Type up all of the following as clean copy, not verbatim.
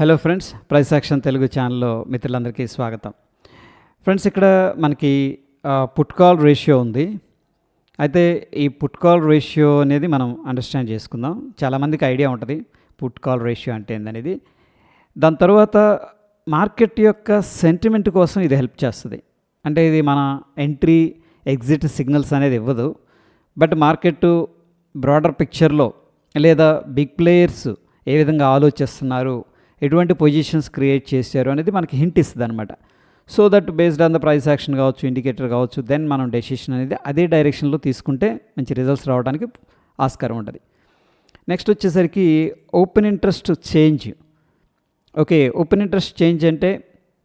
Hello friends, price action Telugu ఛానల్లో మిత్రులందరికీ స్వాగతం. ఫ్రెండ్స్, ఇక్కడ మనకి పుట్ కాల్ రేషియో ఉంది. అయితే ఈ పుట్ కాల్ రేషియో అనేది మనం అండర్స్టాండ్ చేసుకుందాం. చాలామందికి ఐడియా ఉంటుంది పుట్ కాల్ రేషియో అంటే ఏందనేది. దాని తర్వాత మార్కెట్ యొక్క సెంటిమెంట్ కోసం ఇది హెల్ప్ చేస్తుంది. అంటే ఇది మన ఎంట్రీ ఎగ్జిట్ సిగ్నల్స్ అనేది ఇవ్వదు. బట్ మార్కెట్ బ్రాడర్ పిక్చర్లో లేదా బిగ్ ప్లేయర్స్ ఏ విధంగా ఆలోచిస్తున్నారు, ఎటువంటి పొజిషన్స్ క్రియేట్ చేశారు అనేది మనకి హింట్ ఇస్తుంది అనమాట. So that based on the price action కావచ్చు, ఇండికేటర్ కావచ్చు, దెన్ మనం డెసిషన్ అనేది అదే డైరెక్షన్లో తీసుకుంటే మంచి రిజల్ట్స్ రావడానికి ఆస్కారం ఉంటుంది. నెక్స్ట్ వచ్చేసరికి open interest change. Okay, open interest change అంటే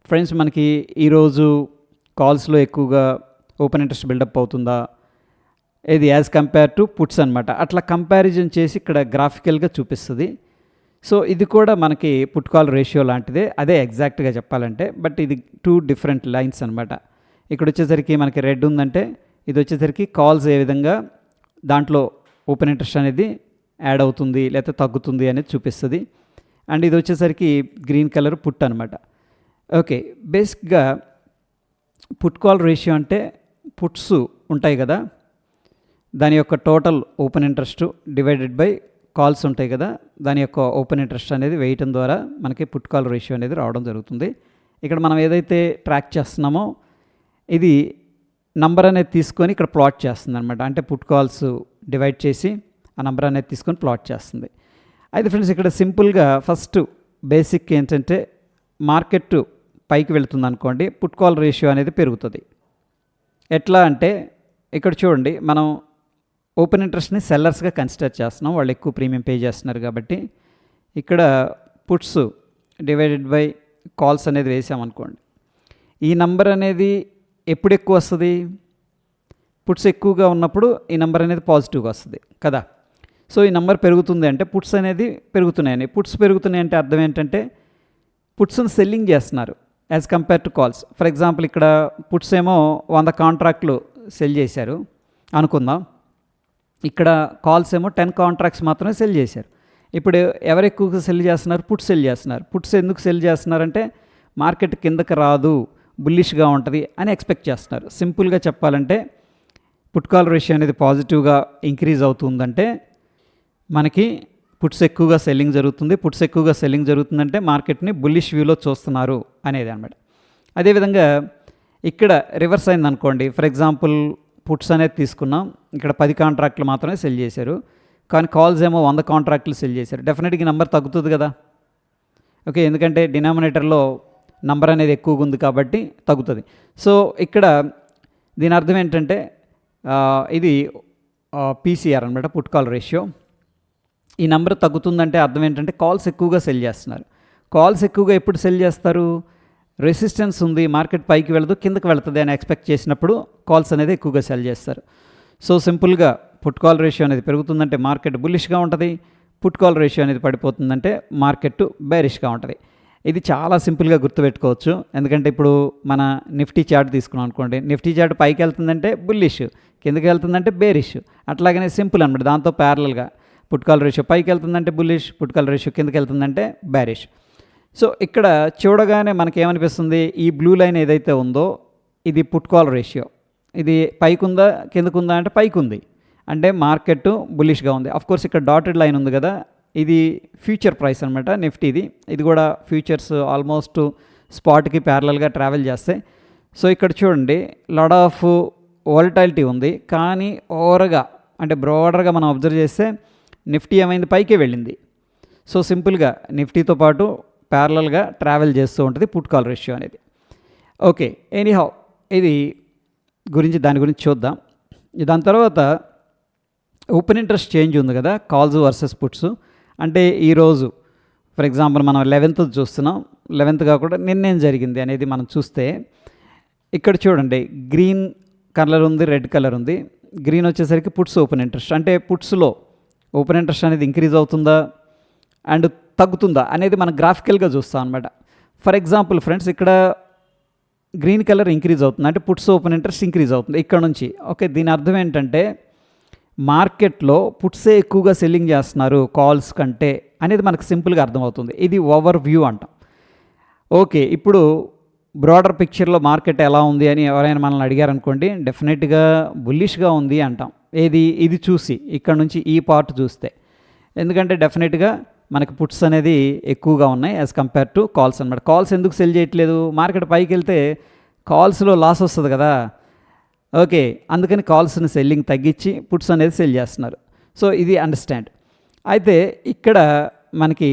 ఫ్రెండ్స్ మనకి ఈరోజు కాల్స్లో ఎక్కువగా ఓపెన్ ఇంట్రెస్ట్ బిల్డప్ అవుతుందా, ఇది యాజ్ కంపేర్ టు పుట్స్ అనమాట. అట్లా కంపారిజన్ చేసి ఇక్కడ గ్రాఫికల్గా చూపిస్తుంది. సో ఇది కూడా మనకి పుట్ కాల్ రేషియో లాంటిదే, అదే ఎగ్జాక్ట్గా చెప్పాలంటే. బట్ ఇది టూ డిఫరెంట్ లైన్స్ అనమాట. ఇక్కడ వచ్చేసరికి మనకి రెడ్ ఉందంటే ఇది వచ్చేసరికి కాల్స్ ఏ విధంగా దాంట్లో ఓపెన్ ఇంట్రెస్ట్ అనేది యాడ్ అవుతుంది లేకపోతే తగ్గుతుంది అనేది చూపిస్తుంది. అండ్ ఇది వచ్చేసరికి గ్రీన్ కలర్ పుట్ అనమాట. ఓకే, బేసిక్గా పుట్ కాల్ రేషియో అంటే పుట్స్ ఉంటాయి కదా, దాని యొక్క total open interest divided by calls ఉంటాయి కదా, దాని యొక్క ఓపెన్ ఇంట్రెస్ట్ అనేది వేయటం ద్వారా మనకి పుట్ కాల్ రేషియో అనేది రావడం జరుగుతుంది. ఇక్కడ మనం ఏదైతే ట్రాక్ చేస్తున్నామో ఇది నంబర్ అనేది తీసుకొని ఇక్కడ ప్లాట్ చేస్తుంది అనమాట. అంటే పుట్ కాల్స్ డివైడ్ చేసి ఆ నంబర్ అనేది తీసుకొని ప్లాట్ చేస్తుంది. అయితే ఫ్రెండ్స్, ఇక్కడ సింపుల్గా ఫస్ట్ బేసిక్ ఏంటంటే మార్కెట్ పైకి వెళుతుంది అనుకోండి, పుట్ కాల్ రేషియో అనేది పెరుగుతుంది. ఎట్లా అంటే ఇక్కడ చూడండి, మనం ఓపెన్ ఇంట్రెస్ట్ని సెల్లర్స్గా కన్సిడర్ చేస్తున్నాం, వాళ్ళు ఎక్కువ ప్రీమియం పే చేస్తున్నారు కాబట్టి. ఇక్కడ పుట్స్ డివైడెడ్ బై కాల్స్ అనేది వేసామనుకోండి, ఈ నంబర్ అనేది ఎప్పుడు ఎక్కువ వస్తుంది, పుట్స్ ఎక్కువగా ఉన్నప్పుడు ఈ నెంబర్ అనేది పాజిటివ్గా వస్తుంది కదా. సో ఈ నెంబర్ పెరుగుతుంది అంటే పుట్స్ అనేది పెరుగుతున్నాయని. పుట్స్ పెరుగుతున్నాయి అంటే అర్థం ఏంటంటే పుట్స్ని సెల్లింగ్ చేస్తున్నారు as compare two calls. For example ఇక్కడ పుట్స్ ఏమో 100 కాంట్రాక్ట్లు సెల్ చేశారు అనుకుందాం, ఇక్కడ కాల్స్ ఏమో 10 కాంట్రాక్ట్స్ మాత్రమే సెల్ చేశారు. ఇప్పుడు ఎవరు ఎక్కువగా సెల్ చేస్తున్నారు? పుట్స్ సెల్ చేస్తున్నారు. పుట్స్ ఎందుకు సెల్ చేస్తున్నారంటే మార్కెట్ కిందకి రాదు, బుల్లిష్గా ఉంటుంది అని ఎక్స్పెక్ట్ చేస్తున్నారు. సింపుల్గా చెప్పాలంటే పుట్ కాల్ రేషియో అనేది పాజిటివ్గా ఇంక్రీజ్ అవుతుందంటే మనకి పుట్స్ ఎక్కువగా సెల్లింగ్ జరుగుతుంది. పుట్స్ ఎక్కువగా సెల్లింగ్ జరుగుతుందంటే మార్కెట్ని బుల్లిష్ వ్యూలో చూస్తున్నారు అనేది అనమాట. అదేవిధంగా ఇక్కడ రివర్స్ అయింది అనుకోండి, ఫర్ ఎగ్జాంపుల్ పుట్స్ అనేది తీసుకున్నాం, ఇక్కడ 10 కాంట్రాక్ట్లు మాత్రమే సెల్ చేశారు, కానీ కాల్స్ ఏమో 100 కాంట్రాక్ట్లు సెల్ చేశారు. డెఫినెట్గా నెంబర్ తగ్గుతుంది కదా. ఓకే, ఎందుకంటే డినామినేటర్లో నంబర్ అనేది ఎక్కువగా ఉంది కాబట్టి తగ్గుతుంది. సో ఇక్కడ దీని అర్థం ఏంటంటే ఇది పీసీఆర్ అనమాట, పుట్ కాల్ రేషియో. ఈ నెంబర్ తగ్గుతుందంటే అర్థం ఏంటంటే కాల్స్ ఎక్కువగా సెల్ చేస్తున్నారు. కాల్స్ ఎక్కువగా ఎప్పుడు సెల్ చేస్తారు? రెసిస్టెన్స్ ఉంది, మార్కెట్ పైకి వెళ్ళదు కిందకి వెళ్తుంది అని ఎక్స్పెక్ట్ చేసినప్పుడు కాల్స్ అనేది ఎక్కువగా సెల్ చేస్తారు. సో సింపుల్గా పుట్ కాల్ రేషియో అనేది పెరుగుతుందంటే మార్కెట్ బుల్లిష్గా ఉంటుంది, పుట్ కాల్ రేషియో అనేది పడిపోతుందంటే మార్కెట్ బేరిష్గా ఉంటుంది. ఇది చాలా సింపుల్గా గుర్తుపెట్టుకోవచ్చు. ఎందుకంటే ఇప్పుడు మన నిఫ్టీ చార్ట్ తీసుకున్నాం అనుకోండి, నిఫ్టీ చార్ట్ పైకి వెళ్తుందంటే బుల్లిష్, కిందకి వెళ్తుందంటే బేరిష్. అట్లాగనే సింపుల్ అనమాట. దాంతో ప్యారలల్గా పుట్ కాల్ రేషియో పైకి వెళ్తుందంటే బుల్లిష్, పుట్ కాల్ రేషియో కిందకి వెళ్తుందంటే బేరిష్. సో ఇక్కడ చూడగానే మనకేమనిపిస్తుంది, ఈ బ్లూ లైన్ ఏదైతే ఉందో ఇది పుట్ కాల్ రేషియో. ఇది పైకుందా కిందకుందా అంటే పైకి ఉంది, అంటే మార్కెట్ బుల్లిష్గా ఉంది. అఫ్కోర్స్ ఇక్కడ డాటెడ్ లైన్ ఉంది కదా, ఇది ఫ్యూచర్ ప్రైస్ అనమాట నిఫ్టీది. ఇది కూడా ఫ్యూచర్స్ ఆల్మోస్ట్ స్పాట్కి ప్యారలల్గా ట్రావెల్ చేస్తాయి. సో ఇక్కడ చూడండి, లాట్ ఆఫ్ వాలటాలిటీ ఉంది, కానీ ఓవర్గా అంటే బ్రాడర్గా మనం అబ్జర్వ్ చేస్తే నిఫ్టీ ఏమైంది, పైకే వెళ్ళింది. సో సింపుల్గా నిఫ్టీతో పాటు ప్యారలల్గా ట్రావెల్ చేస్తూ ఉంటుంది పుట్ కాల్ రేషియో అనేది. ఓకే, ఎనీహౌ ఇది దాని గురించి చూద్దాం. దాని తర్వాత ఓపెన్ ఇంట్రెస్ట్ చేంజ్ ఉంది కదా, కాల్స్ వర్సెస్ పుట్స్. అంటే ఈరోజు ఫర్ ఎగ్జాంపుల్ మనం 11th చూస్తున్నాం, 11th కాకుండా నిన్నేం జరిగింది అనేది మనం చూస్తే ఇక్కడ చూడండి, గ్రీన్ కలర్ ఉంది, రెడ్ కలర్ ఉంది. గ్రీన్ వచ్చేసరికి పుట్స్ ఓపెన్ ఇంట్రెస్ట్, అంటే పుట్స్లో ఓపెన్ ఇంట్రెస్ట్ అనేది ఇంక్రీజ్ అవుతుందా అండ్ తగ్గుతుందా అనేది మనం గ్రాఫికల్గా చూస్తాం అనమాట. ఫర్ ఎగ్జాంపుల్ ఫ్రెండ్స్, ఇక్కడ గ్రీన్ కలర్ ఇంక్రీజ్ అవుతుంది అంటే పుట్స్ ఓపెన్ ఇంట్రెస్ట్ ఇంక్రీజ్ అవుతుంది ఇక్కడ నుంచి. ఓకే, దీని అర్థం ఏంటంటే మార్కెట్లో పుట్సే ఎక్కువగా సెల్లింగ్ చేస్తున్నారు కాల్స్ కంటే అనేది మనకు సింపుల్గా అర్థమవుతుంది. ఇది ఓవర్ వ్యూ అంటాం. ఓకే, ఇప్పుడు బ్రాడర్ పిక్చర్లో మార్కెట్ ఎలా ఉంది అని ఎవరైనా మనల్ని అడిగారనుకోండి, డెఫినెట్గా బుల్లిష్గా ఉంది అంటాం. ఇది చూసి ఇక్కడ నుంచి ఈ పార్ట్ చూస్తే, ఎందుకంటే డెఫినెట్గా మనకి పుట్స్ అనేది ఎక్కువగా ఉన్నాయి యాజ్ కంపేర్ టు కాల్స్ అనమాట. కాల్స్ ఎందుకు సెల్ చేయట్లేదు? మార్కెట్ పైకి వెళ్తే కాల్స్లో లాస్ వస్తుంది కదా. ఓకే, అందుకని కాల్స్ని సెల్లింగ్ తగ్గించి పుట్స్ అనేది సెల్ చేస్తున్నారు. సో ఇది అండర్స్టాండ్. అయితే ఇక్కడ మనకి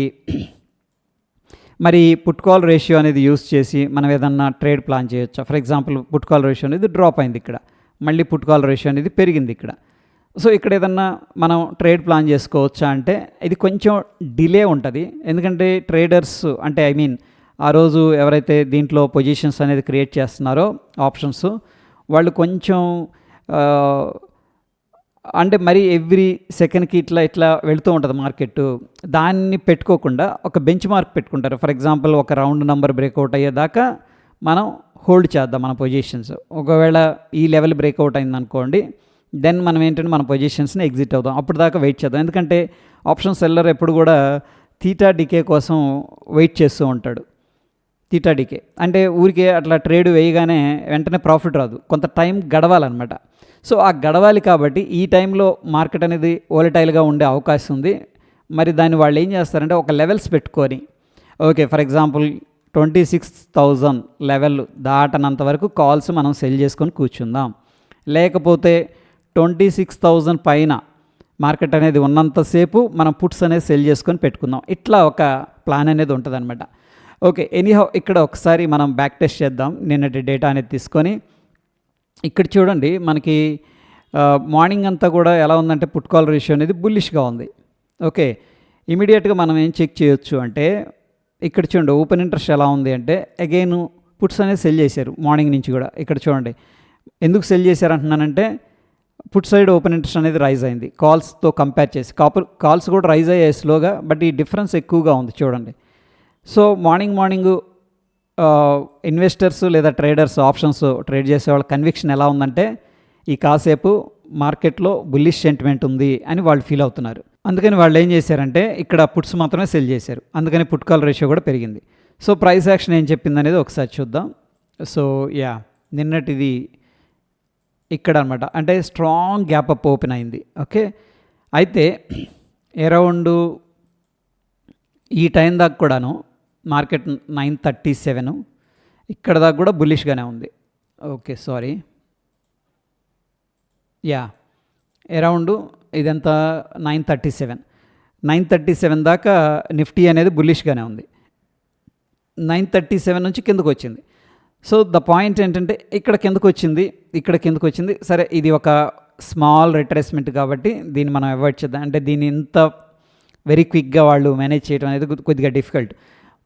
మరి పుట్ కాల్ రేషియో అనేది యూస్ చేసి మనం ఏదన్నా ట్రేడ్ ప్లాన్ చేయొచ్చా? For example put call ratio అనేది డ్రాప్ అయింది, ఇక్కడ మళ్ళీ పుట్ కాల్ రేషియో అనేది పెరిగింది ఇక్కడ. సో ఇక్కడ ఏదన్నా మనం ట్రేడ్ ప్లాన్ చేసుకోవచ్చా అంటే ఇది కొంచెం డిలే ఉంటుంది. ఎందుకంటే ట్రేడర్స్ అంటే ఆ రోజు ఎవరైతే దీంట్లో పొజిషన్స్ అనేది క్రియేట్ చేస్తున్నారో ఆప్షన్స్, వాళ్ళు కొంచెం అంటే మరి ఎవ్రీ సెకండ్కి ఇట్లా వెళుతూ ఉంటుంది మార్కెట్. దాన్ని పెట్టుకోకుండా ఒక బెంచ్ మార్క్ పెట్టుకుంటారు. ఫర్ ఎగ్జాంపుల్ ఒక రౌండ్ నెంబర్ బ్రేక్అవుట్ అయ్యేదాకా మనం హోల్డ్ చేద్దాం మన పొజిషన్స్. ఒకవేళ ఈ లెవెల్ బ్రేక్అవుట్ అయిందనుకోండి, దెన్ మనం ఏంటంటే మన పొజిషన్స్ని ఎగ్జిట్ అవుదాం. అప్పుడు దాకా వెయిట్ చేద్దాం. ఎందుకంటే ఆప్షన్ సెల్లర్ ఎప్పుడు కూడా థీటా డికే కోసం వెయిట్ చేస్తూ ఉంటాడు. థీటా డికే అంటే ఊరికే అట్లా ట్రేడ్ వేయగానే వెంటనే ప్రాఫిట్ రాదు, కొంత టైం గడవాలన్నమాట. సో ఆ గడవాలి కాబట్టి ఈ టైంలో మార్కెట్ అనేది వోలటైల్గా ఉండే అవకాశం ఉంది. మరి దాన్ని వాళ్ళు ఏం చేస్తారంటే ఒక లెవెల్స్ పెట్టుకొని, ఓకే ఫర్ ఎగ్జాంపుల్ 26,000 లెవెల్ దాటనంత వరకు కాల్స్ మనం సెల్ చేసుకొని కూర్చుందాం. లేకపోతే 26,000 పైన మార్కెట్ అనేది ఉన్నంతసేపు మనం పుట్స్ అనేది సెల్ చేసుకొని పెట్టుకుందాం. ఇట్లా ఒక ప్లాన్ అనేది ఉంటుంది అనమాట. ఓకే, ఎనీహౌ ఇక్కడ ఒకసారి మనం బ్యాక్ టెస్ట్ చేద్దాం నిన్నటి డేటా అనేది తీసుకొని. ఇక్కడ చూడండి మనకి మార్నింగ్ అంతా కూడా ఎలా ఉందంటే పుట్ కాల్ రేషియో అనేది బుల్లిష్గా ఉంది. ఓకే, ఇమీడియట్గా మనం ఏం చెక్ చేయొచ్చు అంటే ఇక్కడ చూడండి ఓపెన్ ఇంట్రెస్ట్ ఎలా ఉంది అంటే అగైన్ పుట్స్ అనేది సెల్ చేశారు మార్నింగ్ నుంచి కూడా. ఇక్కడ చూడండి ఎందుకు సెల్ చేశారు అంటున్నానంటే పుట్ సైడ్ ఓపెన్ ఇంట్రెస్ట్ అనేది రైజ్ అయింది కాల్స్తో కంపేర్ చేసి. కాల్స్ కూడా రైజ్ అయ్యాయి స్లోగా, బట్ ఈ డిఫరెన్స్ ఎక్కువగా ఉంది చూడండి. సో మార్నింగ్ ఇన్వెస్టర్స్ లేదా ట్రేడర్స్ ఆప్షన్స్ ట్రేడ్ చేసే వాళ్ళ కన్విక్షన్ ఎలా ఉందంటే ఈ కాసేపు మార్కెట్లో బుల్లిష్ సెంటిమెంట్ ఉంది అని వాళ్ళు ఫీల్ అవుతున్నారు. అందుకని వాళ్ళు ఏం చేశారంటే ఇక్కడ పుట్స్ మాత్రమే సెల్ చేశారు. అందుకని పుట్ కాల్ రేషియో కూడా పెరిగింది. సో ప్రైస్ యాక్షన్ ఏం చెప్పింది అనేది ఒకసారి చూద్దాం. సో నిన్నటిది ఇక్కడ అనమాట, అంటే స్ట్రాంగ్ గ్యాప్ అప్ ఓపెన్ అయింది. ఓకే, అయితే అరౌండ్ ఈ టైం దాకా కూడాను మార్కెట్ 937 ఇక్కడ దాకా కూడా బుల్లిష్గానే ఉంది. ఓకే సారీ, అరౌండ్ ఇదంతా 937 దాకా నిఫ్టీ అనేది బుల్లిష్గానే ఉంది. 937 నుంచి కిందకు వచ్చింది. సో ద పాయింట్ ఏంటంటే ఇక్కడ కిందకు వచ్చింది. సరే ఇది ఒక స్మాల్ రిట్రేస్మెంట్ కాబట్టి దీన్ని మనం అవాయిడ్ చేద్దాం. అంటే దీన్ని ఇంత వెరీ క్విక్గా వాళ్ళు మేనేజ్ చేయడం అనేది కొద్దిగా డిఫికల్ట్.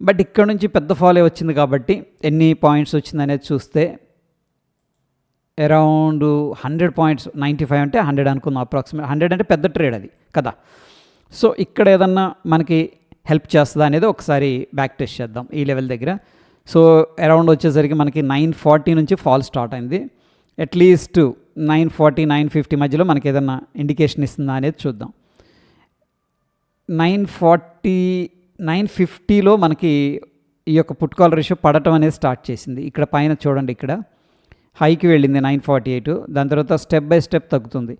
బట్ ఇక్కడ నుంచి పెద్ద ఫాలో వచ్చింది కాబట్టి ఎన్ని పాయింట్స్ వచ్చింది అనేది చూస్తే అరౌండ్ 100 పాయింట్స్, 95 అంటే 100 అనుకుందాం అప్రాక్సిమేట్. 100 అంటే పెద్ద ట్రేడ్ అది కదా. సో ఇక్కడ ఏదన్నా మనకి హెల్ప్ చేస్తుందా అనేది ఒకసారి బ్యాక్ టెస్ట్ చేద్దాం ఈ లెవెల్ దగ్గర. సో అరౌండ్ వచ్చేసరికి మనకి 940 నుంచి ఫాల్ స్టార్ట్ అయింది. అట్లీస్ట్ 940, 950 మధ్యలో మనకి ఏదన్నా ఇండికేషన్ ఇస్తుందా అనేది చూద్దాం. 950లో మనకి ఈ యొక్క పుట్ కాల్ రేషియో పడటం అనేది స్టార్ట్ చేసింది. ఇక్కడ పైన చూడండి, ఇక్కడ హైకి వెళ్ళింది 948, దాని తర్వాత స్టెప్ బై స్టెప్ తగ్గుతుంది.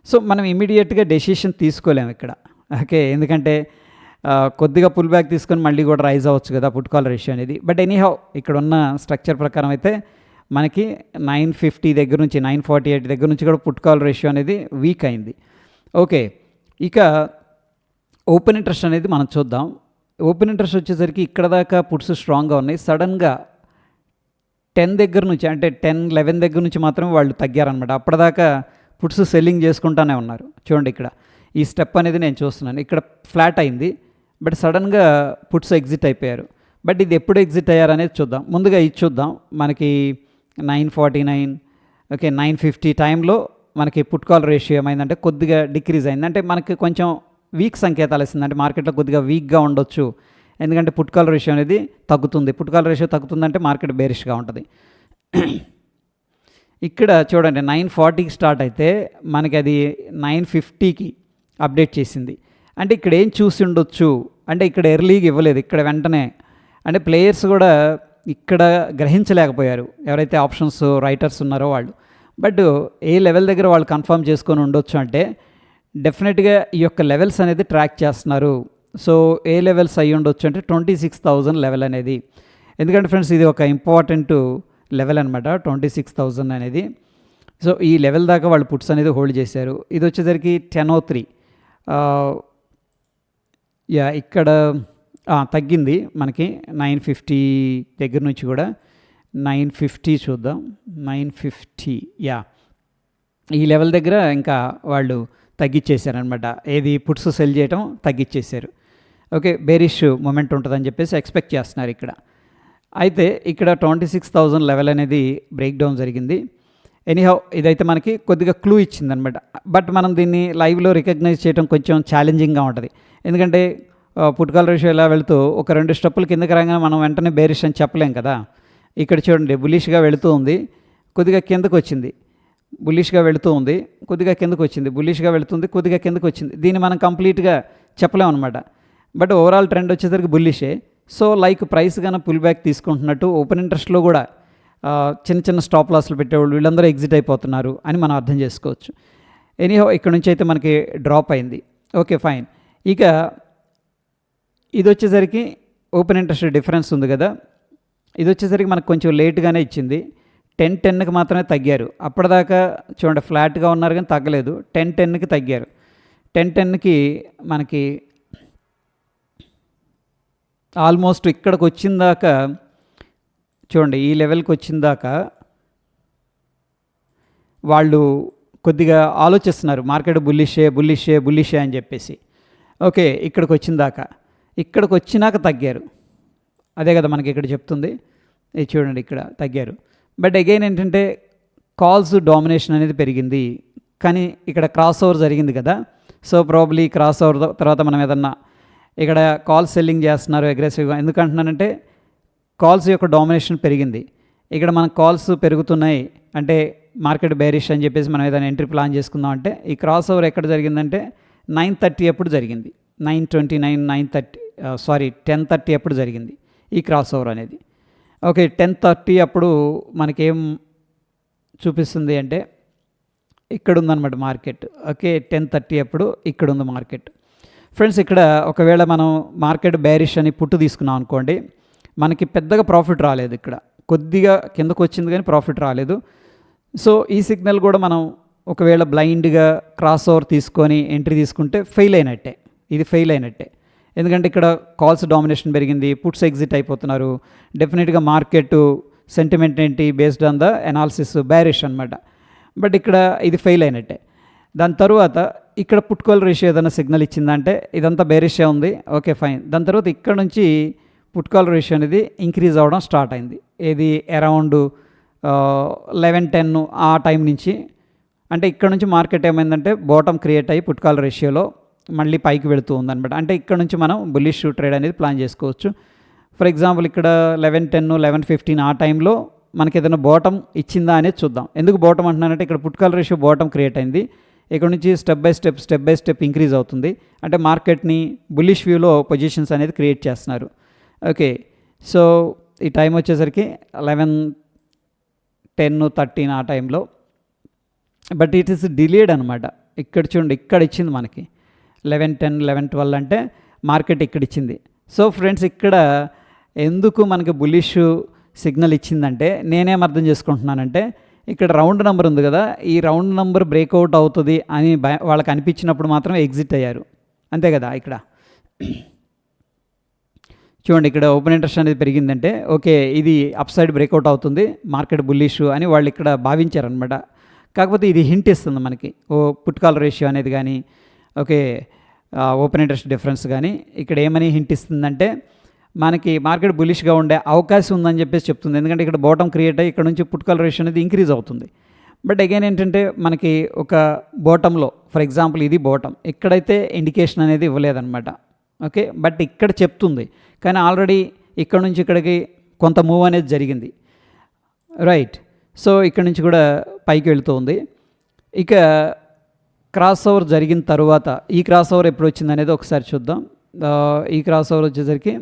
సో మనం ఇమీడియట్గా డెసిషన్ తీసుకోలేము ఇక్కడ. ఓకే, ఎందుకంటే కొద్దిగా పుల్ బ్యాక్ తీసుకొని మళ్ళీ కూడా రైజ్ అవ్వచ్చు కదా పుట్ కాల్ రేషియో అనేది. బట్ ఎనీహౌ ఇక్కడ ఉన్న స్ట్రక్చర్ ప్రకారం అయితే మనకి 950 దగ్గర నుంచి 948 దగ్గర నుంచి కూడా పుట్ కాల్ రేషియో అనేది వీక్ అయింది. ఓకే, ఇక ఓపెన్ ఇంట్రెస్ట్ అనేది మనం చూద్దాం. ఓపెన్ ఇంట్రెస్ట్ వచ్చేసరికి ఇక్కడ దాకా పుట్స్ స్ట్రాంగ్గా ఉన్నాయి. సడన్గా 10 దగ్గర నుంచి అంటే 10-11 దగ్గర నుంచి మాత్రం వాళ్ళు తగ్గారనమాట. అప్పటిదాకా పుట్స్ సెల్లింగ్ చేసుకుంటానే ఉన్నారు. చూడండి ఇక్కడ ఈ స్టెప్ అనేది నేను చూస్తున్నాను. ఇక్కడ ఫ్లాట్ అయింది, బట్ సడన్గా పుట్స్ ఎగ్జిట్ అయిపోయారు. బట్ ఇది ఎప్పుడు ఎగ్జిట్ అయ్యారు అనేది చూద్దాం. ముందుగా ఇది చూద్దాం. మనకి 949, ఓకే 950 టైంలో మనకి పుట్ కాల్ రేషియో ఏమైందంటే కొద్దిగా డిక్రీజ్ అయింది. అంటే మనకి కొంచెం వీక్ సంకేతాలు ఇస్తుంది, అంటే మార్కెట్లో కొద్దిగా వీక్గా ఉండొచ్చు. ఎందుకంటే పుట్ కాల్ రేషియో అనేది తగ్గుతుంది. పుట్ కాల్ రేషియో తగ్గుతుందంటే మార్కెట్ బేరిష్గా ఉంటుంది. ఇక్కడ చూడండి 940కి స్టార్ట్ అయితే మనకి అది 950కి అప్డేట్ చేసింది. అంటే ఇక్కడ ఏం చూసి ఉండొచ్చు అంటే ఇక్కడ ఎర్లీగా ఇవ్వలేదు, ఇక్కడ వెంటనే అంటే ప్లేయర్స్ కూడా ఇక్కడ గ్రహించలేకపోయారు ఎవరైతే ఆప్షన్స్ రైటర్స్ ఉన్నారో వాళ్ళు. బట్ ఏ లెవెల్ దగ్గర వాళ్ళు కన్ఫర్మ్ చేసుకొని ఉండొచ్చు అంటే డెఫినెట్గా ఈ యొక్క లెవెల్స్ అనేది ట్రాక్ చేస్తున్నారు. సో ఏ లెవెల్స్ అయ్యి ఉండొచ్చు అంటే 26,000 లెవెల్ అనేది. ఎందుకంటే ఫ్రెండ్స్ ఇది ఒక ఇంపార్టెంట్ లెవెల్ అనమాట 26,000 అనేది. సో ఈ లెవెల్ దాకా వాళ్ళు పుట్స్ అనేది హోల్డ్ చేశారు. ఇది వచ్చేసరికి 10:03 ఇక్కడ తగ్గింది మనకి 950 దగ్గర నుంచి కూడా 950 చూద్దాం. 950 ఈ లెవెల్ దగ్గర ఇంకా వాళ్ళు తగ్గించేశారనమాట. ఏది పుట్స్ సెల్ చేయటం తగ్గించేశారు. ఓకే, బేరిష్ మూమెంట్ ఉంటుందని చెప్పేసి ఎక్స్పెక్ట్ చేస్తున్నారు ఇక్కడ. అయితే ఇక్కడ 26,000 లెవెల్ అనేది బ్రేక్ డౌన్ జరిగింది. ఎనీహౌ ఇదైతే మనకి కొద్దిగా క్లూ ఇచ్చిందనమాట. బట్ మనం దీన్ని లైవ్లో రికగ్నైజ్ చేయడం కొంచెం ఛాలెంజింగ్గా ఉంటుంది. ఎందుకంటే పుట్ కాల్ రేషియో ఇలా వెళుతూ ఒక 2 స్టెప్పులు కిందకి రాగానే మనం వెంటనే బేరిష్ అని చెప్పలేం కదా. ఇక్కడ చూడండి బుల్లిష్గా వెళుతూ ఉంది, కొద్దిగా కిందకు వచ్చింది, బుల్లిష్గా వెళుతూ ఉంది, కొద్దిగా కిందకు వచ్చింది, బుల్లిష్గా వెళుతుంది, కొద్దిగా కిందకు వచ్చింది. దీన్ని మనం కంప్లీట్గా చెప్పలేం అనమాట. బట్ ఓవరాల్ ట్రెండ్ వచ్చేసరికి బుల్లిషే. సో లైక్ ప్రైస్ కన్నా పుల్ బ్యాక్ తీసుకుంటున్నట్టు ఓపెన్ ఇంట్రెస్ట్లో కూడా చిన్న చిన్న స్టాప్ లాస్లు పెట్టేవాళ్ళు వీళ్ళందరూ ఎగ్జిట్ అయిపోతున్నారు అని మనం అర్థం చేసుకోవచ్చు. ఎనీహౌ ఇక్కడ నుంచి అయితే మనకి డ్రాప్ అయింది. Okay fine. ఇక ఇది వచ్చేసరికి ఓపెన్ ఇంట్రెస్ట్ డిఫరెన్స్ ఉంది కదా, ఇది వచ్చేసరికి మనకు కొంచెం లేట్గానే ఇచ్చింది. 10-10కి మాత్రమే తగ్గారు. అప్పటిదాకా చూడండి ఫ్లాట్గా ఉన్నారు కానీ తగ్గలేదు. 10-10కి తగ్గారు. 10-10కి మనకి ఆల్మోస్ట్ ఇక్కడికి వచ్చిన దాకా చూడండి, ఈ లెవెల్కి వచ్చిన దాకా వాళ్ళు కొద్దిగా ఆలోచిస్తున్నారు మార్కెట్ బుల్లిషే అని చెప్పేసి. ఓకే, ఇక్కడికి వచ్చిన దాకా, ఇక్కడికి వచ్చినాక తగ్గారు. అదే కదా మనకి ఇక్కడ చెప్తుంది. ఇది చూడండి ఇక్కడ తగ్గారు. బట్ అగైన్ ఏంటంటే కాల్స్ డామినేషన్ అనేది పెరిగింది, కానీ ఇక్కడ క్రాస్ ఓవర్ జరిగింది కదా. సో ప్రాబ్లీ క్రాస్ ఓవర్ తర్వాత మనం ఏదన్నా ఇక్కడ కాల్స్ సెల్లింగ్ చేస్తున్నారు అగ్రెసివ్గా. ఎందుకంటున్నానంటే కాల్స్ యొక్క డామినేషన్ పెరిగింది. ఇక్కడ మన కాల్స్ పెరుగుతున్నాయి అంటే మార్కెట్ బేరిష్ అని చెప్పేసి మనం ఏదైనా ఎంట్రీ ప్లాన్ చేసుకుందాం అంటే ఈ క్రాస్ ఓవర్ ఎక్కడ జరిగిందంటే 9:30 అప్పుడు జరిగింది. 10:30 అప్పుడు జరిగింది ఈ క్రాస్ ఓవర్ అనేది. ఓకే, 10:30 అప్పుడు మనకేం చూపిస్తుంది అంటే ఇక్కడ ఉందన్నమాట మార్కెట్. ఓకే, 10:30 అప్పుడు ఇక్కడ ఉంది మార్కెట్. ఫ్రెండ్స్ ఇక్కడ ఒకవేళ మనం మార్కెట్ బేరిష్ అని పుట్టు తీసుకున్నాం అనుకోండి, మనకి పెద్దగా ప్రాఫిట్ రాలేదు. ఇక్కడ కొద్దిగా కిందకు వచ్చింది కానీ ప్రాఫిట్ రాలేదు. సో ఈ సిగ్నల్ కూడా మనం ఒకవేళ బ్లైండ్గా క్రాస్ ఓవర్ తీసుకొని ఎంట్రీ తీసుకుంటే ఫెయిల్ అయినట్టే, ఇది ఫెయిల్ అయినట్టే. ఎందుకంటే ఇక్కడ కాల్స్ డామినేషన్ పెరిగింది, పుట్స్ ఎగ్జిట్ అయిపోతున్నారు. డెఫినెట్గా మార్కెట్ సెంటిమెంట్ ఏంటి based on the analysis bearish అనమాట. బట్ ఇక్కడ ఇది ఫెయిల్ అయినట్టే. దాని తర్వాత ఇక్కడ పుట్ కాల్ రేషియో ఏదైనా సిగ్నల్ ఇచ్చిందంటే ఇదంతా బేరిషే ఉంది. Okay fine. దాని తర్వాత ఇక్కడ నుంచి పుట్ కాల్ రేషియో అనేది ఇంక్రీజ్ అవ్వడం స్టార్ట్ అయింది. ఏది అరౌండ్ 11-10 ఆ టైం నుంచి. అంటే ఇక్కడ నుంచి మార్కెట్ ఏమైందంటే బాటమ్ క్రియేట్ అయ్యి పుట్ కాల్ రేషియోలో మళ్ళీ పైకి వెళుతూ ఉందన్నమాట. అంటే ఇక్కడ నుంచి మనం బుల్లిష్ ట్రేడ్ అనేది ప్లాన్ చేసుకోవచ్చు. ఫర్ ఎగ్జాంపుల్ ఇక్కడ 11-10, 11-15 ఆ టైంలో మనకి ఏదైనా బాటమ్ ఇచ్చిందా అనేది చూద్దాం. ఎందుకు బాటమ్ అంటున్నానంటే ఇక్కడ put call ratio bottom create అయింది. ఇక్కడ నుంచి స్టెప్ బై స్టెప్ ఇంక్రీజ్ అవుతుంది. అంటే మార్కెట్ని బుల్లిష్ వ్యూలో పొజిషన్స్ అనేది క్రియేట్ చేస్తున్నారు. ఓకే, సో ఈ టైం వచ్చేసరికి 11-10-13 ఆ టైంలో. బట్ ఇట్ ఈస్ డిలేడ్ అనమాట. ఇక్కడ చూడండి ఇక్కడ ఇచ్చింది మనకి 11-10, 11-12 అంటే మార్కెట్ ఇక్కడ ఇచ్చింది. సో ఫ్రెండ్స్ ఇక్కడ ఎందుకు మనకి బుల్లిష్ సిగ్నల్ ఇచ్చిందంటే నేనేం అర్థం చేసుకుంటున్నానంటే ఇక్కడ రౌండ్ నెంబర్ ఉంది కదా, ఈ రౌండ్ నెంబర్ బ్రేక్అవుట్ అవుతుంది అని వాళ్ళకి అనిపించినప్పుడు మాత్రమే ఎగ్జిట్ అయ్యారు. అంతే కదా. ఇక్కడ చూడండి ఇక్కడ ఓపెన్ ఇంట్రెస్ట్ అనేది పెరిగిందంటే ఓకే ఇది అప్ సైడ్ బ్రేక్అవుట్ అవుతుంది, మార్కెట్ బుల్లిష్ అని వాళ్ళు ఇక్కడ భావించారనమాట. కాకపోతే ఇది హింట్ ఇస్తుంది మనకి పుట్ కాల్ రేషియో అనేది కానీ ఓకే ఓపెన్ ఇంట్రెస్ట్ డిఫరెన్స్ కానీ ఇక్కడ ఏమని హింట్ ఇస్తుందంటే మనకి మార్కెట్ బులిష్గా ఉండే అవకాశం ఉందని చెప్పేసి చెప్తుంది. ఎందుకంటే ఇక్కడ బాటమ్ క్రియేట్ అయ్యి ఇక్కడ నుంచి పుట్ కాల్ రేషియో అనేది ఇంక్రీజ్ అవుతుంది. బట్ అగైన్ ఏంటంటే మనకి ఒక బాటంలో ఫర్ ఎగ్జాంపుల్ ఇది బాటమ్, ఇక్కడైతే ఇండికేషన్ అనేది ఇవ్వలేదన్నమాట. ఓకే, బట్ ఇక్కడ చెప్తుంది కానీ ఆల్రెడీ ఇక్కడ నుంచి ఇక్కడికి కొంత మూవ్ అనేది జరిగింది. రైట్, సో ఇక్కడ నుంచి కూడా పైకి వెళుతూ ఉంది. ఇక క్రాస్ ఓవర్ జరిగిన తర్వాత ఈ క్రాస్ ఓవర్ ఎప్పుడు వచ్చింది అనేది ఒకసారి చూద్దాం. ఈ క్రాస్ ఓవర్ వచ్చేసరికి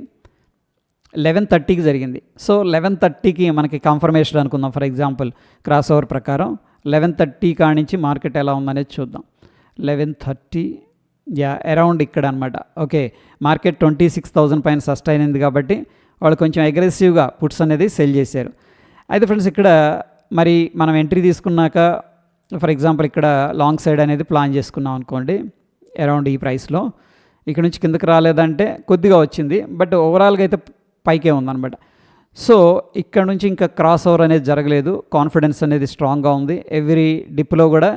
11:30కి జరిగింది. సో 11:30కి మనకి కన్ఫర్మేషన్ అనుకుందాం. ఫర్ ఎగ్జాంపుల్ క్రాస్ ఓవర్ ప్రకారం 11:30 కాడి నుంచి మార్కెట్ ఎలా ఉందనేది చూద్దాం. 11:30 అరౌండ్ ఇక్కడ అనమాట. ఓకే, మార్కెట్ 26,000 పైన సస్టైన్ అయింది కాబట్టి వాళ్ళు కొంచెం అగ్రెసివ్గా పుట్స్ అనేది సెల్ చేశారు. అయితే ఫ్రెండ్స్ ఇక్కడ మరి మనం ఎంట్రీ తీసుకున్నాక ఫర్ ఎగ్జాంపుల్ ఇక్కడ లాంగ్ సైడ్ అనేది ప్లాన్ చేసుకున్నాం అనుకోండి, అరౌండ్ ఈ ప్రైస్లో ఇక్కడ నుంచి కిందకి రాలేదంటే కొద్దిగా వచ్చింది, బట్ ఓవరాల్గా అయితే పైకే ఉందన్నమాట. సో ఇక్కడ నుంచి ఇంకా క్రాస్ ఓవర్ అనేది జరగలేదు, కాన్ఫిడెన్స్ అనేది స్ట్రాంగ్గా ఉంది. ఎవ్రీ డిప్లో కూడా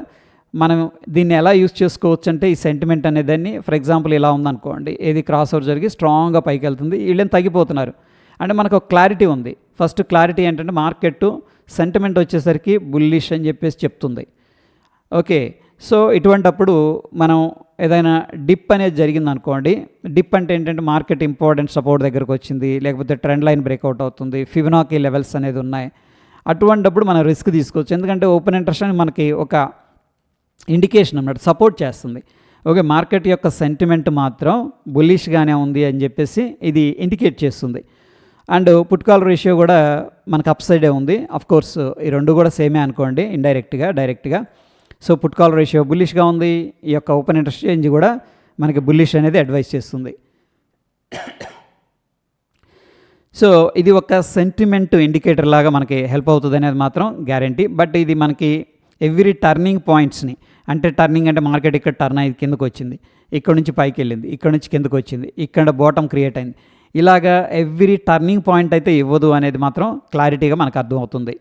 మనం దీన్ని ఎలా యూస్ చేసుకోవచ్చు అంటే ఈ సెంటిమెంట్ అనేదాన్ని ఫర్ ఎగ్జాంపుల్ ఇలా ఉందనుకోండి, ఏది క్రాస్ ఓవర్ జరిగి స్ట్రాంగ్గా పైకి వెళ్తుంది, వీళ్ళేం తగ్గిపోతున్నారు అంటే మనకు ఒక క్లారిటీ ఉంది. ఫస్ట్ క్లారిటీ ఏంటంటే మార్కెట్ సెంటిమెంట్ వచ్చేసరికి బుల్లిష్ అని చెప్పేసి చెప్తుంది. ఓకే, సో ఇటువంటప్పుడు మనం ఏదైనా డిప్ అనేది జరిగింది అనుకోండి, డిప్ అంటే ఏంటంటే మార్కెట్ ఇంపార్టెంట్ సపోర్ట్ దగ్గరకు వచ్చింది, లేకపోతే ట్రెండ్ లైన్ బ్రేక్అవుట్ అవుతుంది, ఫిబొనాకీ లెవెల్స్ అనేది ఉన్నాయి, అటువంటప్పుడు మనం రిస్క్ తీసుకోవచ్చు. ఎందుకంటే ఓపెన్ ఇంట్రెస్ట్ అని మనకి ఒక ఇండికేషన్ అన్నమాట, సపోర్ట్ చేస్తుంది. ఓకే, మార్కెట్ యొక్క సెంటిమెంట్ మాత్రం బుల్లిష్గానే ఉంది అని చెప్పేసి ఇది ఇండికేట్ చేస్తుంది. అండ్ పుట్ కాల్ రేషియో కూడా మనకు అప్ సైడే ఉంది. అఫ్కోర్స్ ఈ రెండు కూడా సేమే అనుకోండి, ఇండైరెక్ట్గా డైరెక్ట్గా. సో పుట్ కాల్ రేషియో బుల్లిష్గా ఉంది, ఈ యొక్క ఓపెన్ ఇంట్రెస్ట్ చేంజ్ కూడా మనకి బుల్లిష్ అనేది అడ్వైస్ చేస్తుంది. సో ఇది ఒక సెంటిమెంట్ ఇండికేటర్ లాగా మనకి హెల్ప్ అవుతుంది అనేది మాత్రం గ్యారంటీ. బట్ ఇది మనకి ఎవ్రీ టర్నింగ్ పాయింట్స్ని, అంటే టర్నింగ్ అంటే మార్కెట్ ఇక్కడ టర్న్ అయ్యి కిందకు వచ్చింది, ఇక్కడ నుంచి పైకి వెళ్ళింది, ఇక్కడ నుంచి కిందకు వచ్చింది, ఇక్కడ బాటమ్ క్రియేట్ అయింది, ఇలాగా ఎవ్రీ టర్నింగ్ పాయింట్ అయితే ఇవ్వదు అనేది మాత్రం క్లారిటీగా మనకు అర్థమవుతుంది.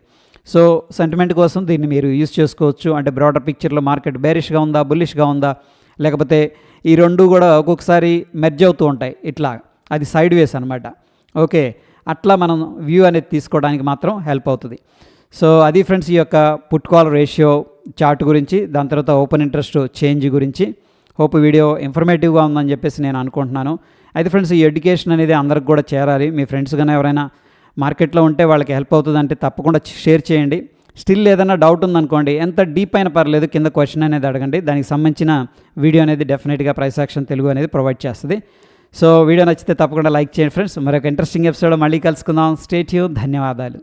సో సెంటిమెంట్ కోసం దీన్ని మీరు యూజ్ చేసుకోవచ్చు. అంటే బ్రాడర్ పిక్చర్లో మార్కెట్ బేరిష్గా ఉందా, బుల్లిష్గా ఉందా, లేకపోతే ఈ రెండు కూడా ఒక్కొక్కసారి మెర్జ్ అవుతూ ఉంటాయి, ఇట్లా అది సైడ్ వేస్ అనమాట. ఓకే, అట్లా మనం వ్యూ అనేది తీసుకోవడానికి మాత్రం హెల్ప్ అవుతుంది. సో అది ఫ్రెండ్స్ ఈ యొక్క పుట్ కాల్ రేషియో చార్ట్ గురించి, దాని తర్వాత ఓపెన్ ఇంట్రెస్ట్ చేంజ్ గురించి. హోప్ వీడియో ఇన్ఫర్మేటివ్గా ఉందని చెప్పేసి నేను అనుకుంటున్నాను. అయితే ఫ్రెండ్స్ ఈ ఎడ్యుకేషన్ అనేది అందరికి కూడా చేరాలి. మీ ఫ్రెండ్స్ కానీ ఎవరైనా మార్కెట్లో ఉంటే వాళ్ళకి హెల్ప్ అవుతుంది అంటే తప్పకుండా షేర్ చేయండి. స్టిల్ ఏదైనా డౌట్ ఉందనుకోండి, ఎంత డీప్ అయినా పర్లేదు, కింద క్వశ్చన్ అనేది అడగండి, దానికి సంబంధించిన వీడియో అనేది డెఫినెట్గా ప్రైస్ యాక్షన్ తెలుగు అనేది ప్రొవైడ్ చేస్తుంది. సో వీడియో నచ్చితే తప్పకుండా లైక్ చేయండి ఫ్రెండ్స్. మరొక ఇంట్రెస్టింగ్ ఎపిసోడ్ మళ్ళీ కలుసుకుందాం. Stay tune. ధన్యవాదాలు.